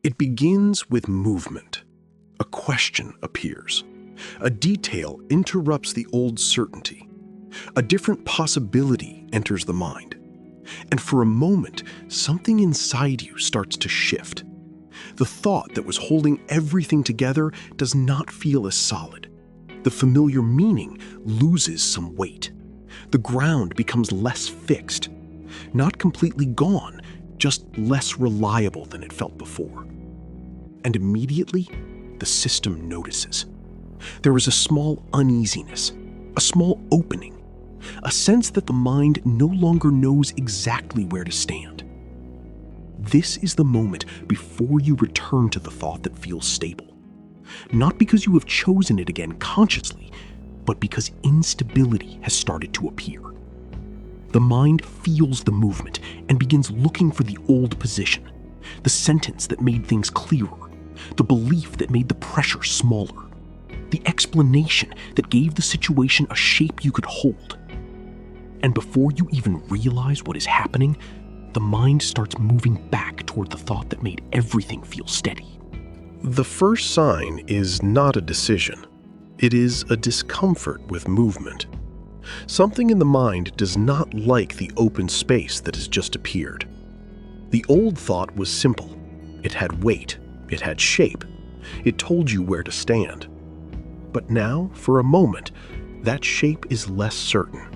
It begins with movement. A question appears. A detail interrupts the old certainty. A different possibility enters the mind. And for a moment, something inside you starts to shift. The thought that was holding everything together does not feel as solid. The familiar meaning loses some weight. The ground becomes less fixed. Not completely gone, just less reliable than it felt before. And immediately, the system notices. There is a small uneasiness, a small opening, a sense that the mind no longer knows exactly where to stand. This is the moment before you return to the thought that feels stable. Not because you have chosen it again consciously, but because instability has started to appear. The mind feels the movement and begins looking for the old position, the sentence that made things clearer, the belief that made the pressure smaller, the explanation that gave the situation a shape you could hold. And before you even realize what is happening, the mind starts moving back toward the thought that made everything feel steady. The first sign is not a decision. It is a discomfort with movement. Something in the mind does not like the open space that has just appeared. The old thought was simple. It had weight. It had shape. It told you where to stand. But now, for a moment, that shape is less certain,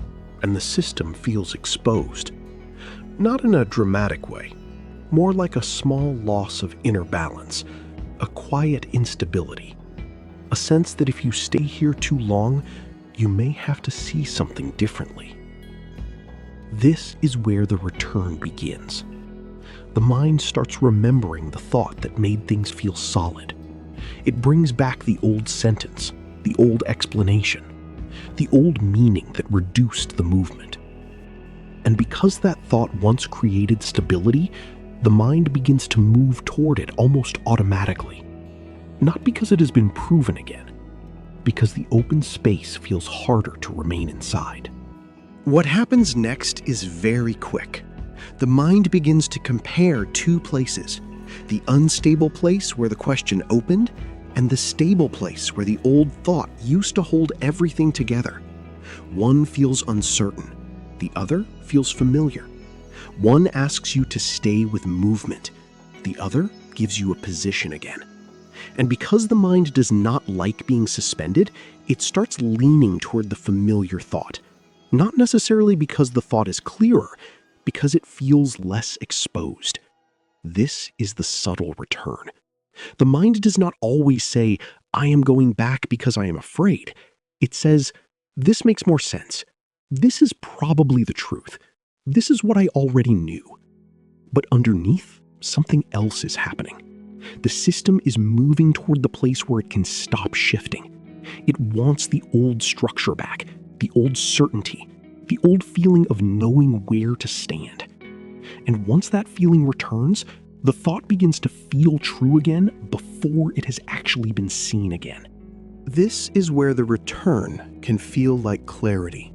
and the system feels exposed. Not in a dramatic way, more like a small loss of inner balance, a quiet instability, a sense that if you stay here too long, you may have to see something differently. This is where the return begins. The mind starts remembering the thought that made things feel solid. It brings back the old sentence, the old explanation, the old meaning that reduced the movement. And because that thought once created stability, the mind begins to move toward it almost automatically. Not because it has been proven again, because the open space feels harder to remain inside. What happens next is very quick. The mind begins to compare two places, the unstable place where the question opened and the stable place where the old thought used to hold everything together. One feels uncertain. The other feels familiar. One asks you to stay with movement. The other gives you a position again. And because the mind does not like being suspended, it starts leaning toward the familiar thought. Not necessarily because the thought is clearer, because it feels less exposed. This is the subtle return. The mind does not always say, "I am going back because I am afraid." It says, "This makes more sense. This is probably the truth. This is what I already knew." But underneath, something else is happening. The system is moving toward the place where it can stop shifting. It wants the old structure back, the old certainty, the old feeling of knowing where to stand. And once that feeling returns, the thought begins to feel true again before it has actually been seen again. This is where the return can feel like clarity.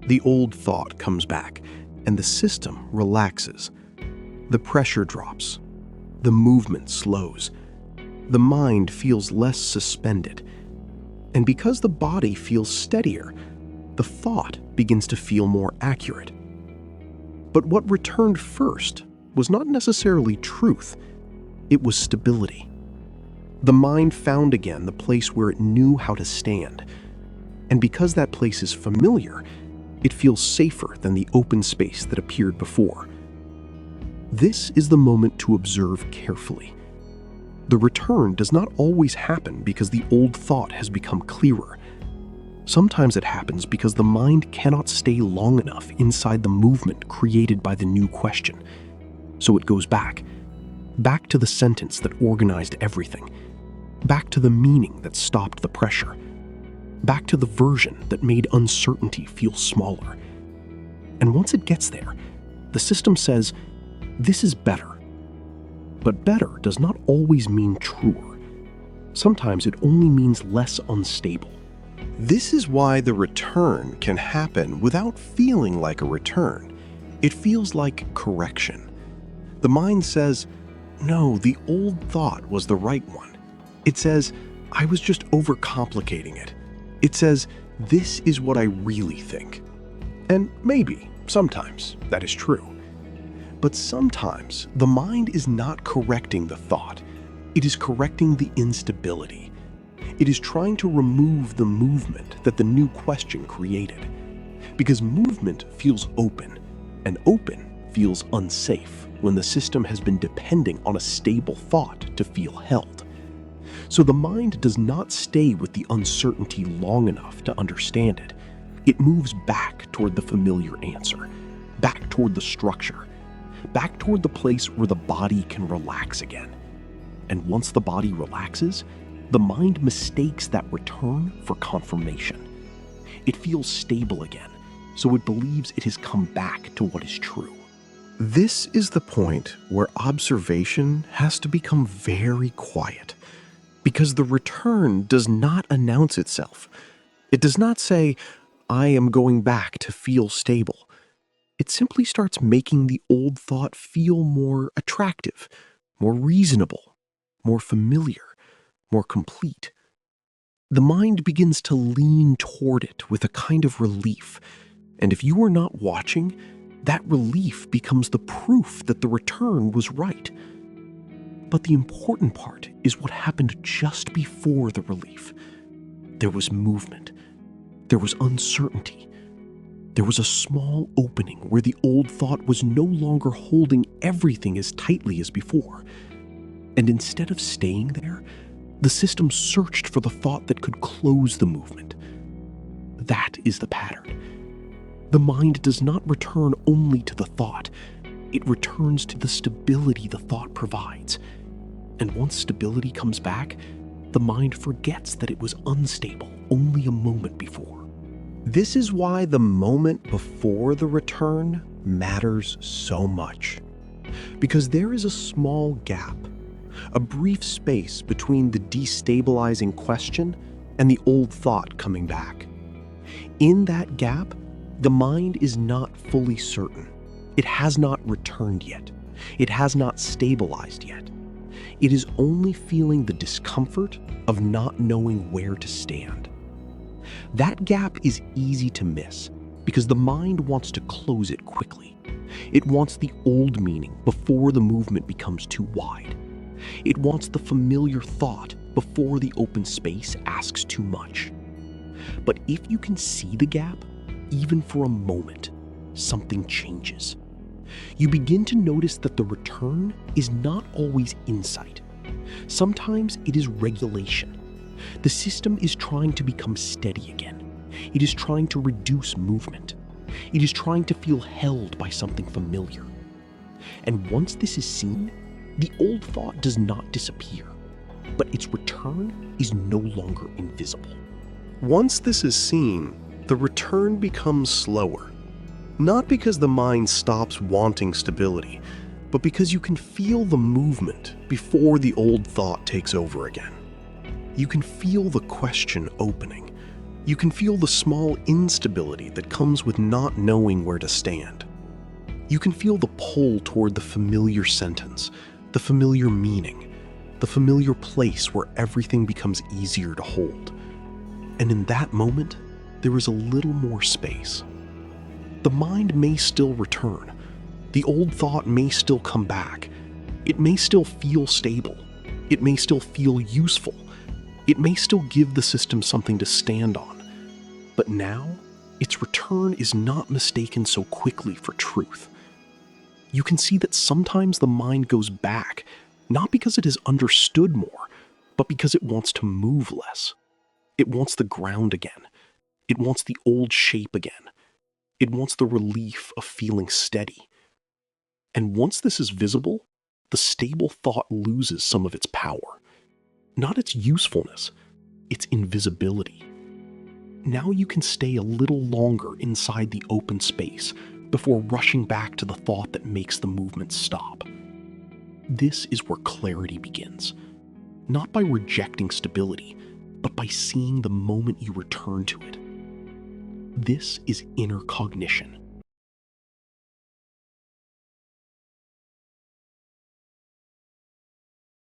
The old thought comes back, and the system relaxes. The pressure drops. The movement slows. The mind feels less suspended. And because the body feels steadier, the thought begins to feel more accurate. But what returned first was not necessarily truth. It was stability. The mind found again the place where it knew how to stand. And because that place is familiar, it feels safer than the open space that appeared before. This is the moment to observe carefully. The return does not always happen because the old thought has become clearer. Sometimes it happens because the mind cannot stay long enough inside the movement created by the new question. So it goes back to the sentence that organized everything, back to the meaning that stopped the pressure, back to the version that made uncertainty feel smaller. And once it gets there, the system says, "This is better." But better does not always mean truer. Sometimes it only means less unstable. This is why the return can happen without feeling like a return. It feels like correction. The mind says, no, the old thought was the right one. It says, I was just overcomplicating it. It says, this is what I really think. And maybe, sometimes, that is true. But sometimes, the mind is not correcting the thought. It is correcting the instability. It is trying to remove the movement that the new question created. Because movement feels open, and open feels unsafe when the system has been depending on a stable thought to feel held. So the mind does not stay with the uncertainty long enough to understand it. It moves back toward the familiar answer, back toward the structure, back toward the place where the body can relax again. And once the body relaxes, the mind mistakes that return for confirmation. It feels stable again, so it believes it has come back to what is true. This is the point where observation has to become very quiet, because the return does not announce itself. It does not say, I am going back to feel stable. It simply starts making the old thought feel more attractive, more reasonable, more familiar, more complete. The mind begins to lean toward it with a kind of relief, and if you are not watching, that relief becomes the proof that the return was right. But the important part is what happened just before the relief. There was movement. There was uncertainty. There was a small opening where the old thought was no longer holding everything as tightly as before. And instead of staying there, the system searched for the thought that could close the movement. That is the pattern. The mind does not return only to the thought. It returns to the stability the thought provides. And once stability comes back, the mind forgets that it was unstable only a moment before. This is why the moment before the return matters so much. Because there is a small gap, a brief space between the destabilizing question and the old thought coming back. In that gap, the mind is not fully certain. It has not returned yet. It has not stabilized yet. It is only feeling the discomfort of not knowing where to stand. That gap is easy to miss because the mind wants to close it quickly. It wants the old meaning before the movement becomes too wide. It wants the familiar thought before the open space asks too much. But if you can see the gap, even for a moment, something changes. You begin to notice that the return is not always insight. Sometimes it is regulation. The system is trying to become steady again. It is trying to reduce movement. It is trying to feel held by something familiar. And once this is seen, the old thought does not disappear, but its return is no longer invisible. Once this is seen, the return becomes slower. Not because the mind stops wanting stability, but because you can feel the movement before the old thought takes over again. You can feel the question opening. You can feel the small instability that comes with not knowing where to stand. You can feel the pull toward the familiar sentence, the familiar meaning, the familiar place where everything becomes easier to hold. And in that moment, there is a little more space. The mind may still return. The old thought may still come back. It may still feel stable. It may still feel useful. It may still give the system something to stand on. But now, its return is not mistaken so quickly for truth. You can see that sometimes the mind goes back, not because it has understood more, but because it wants to move less. It wants the ground again. It wants the old shape again. It wants the relief of feeling steady. And once this is visible, the stable thought loses some of its power. Not its usefulness, its invisibility. Now you can stay a little longer inside the open space before rushing back to the thought that makes the movement stop. This is where clarity begins. Not by rejecting stability, but by seeing the moment you return to it. This is inner cognition.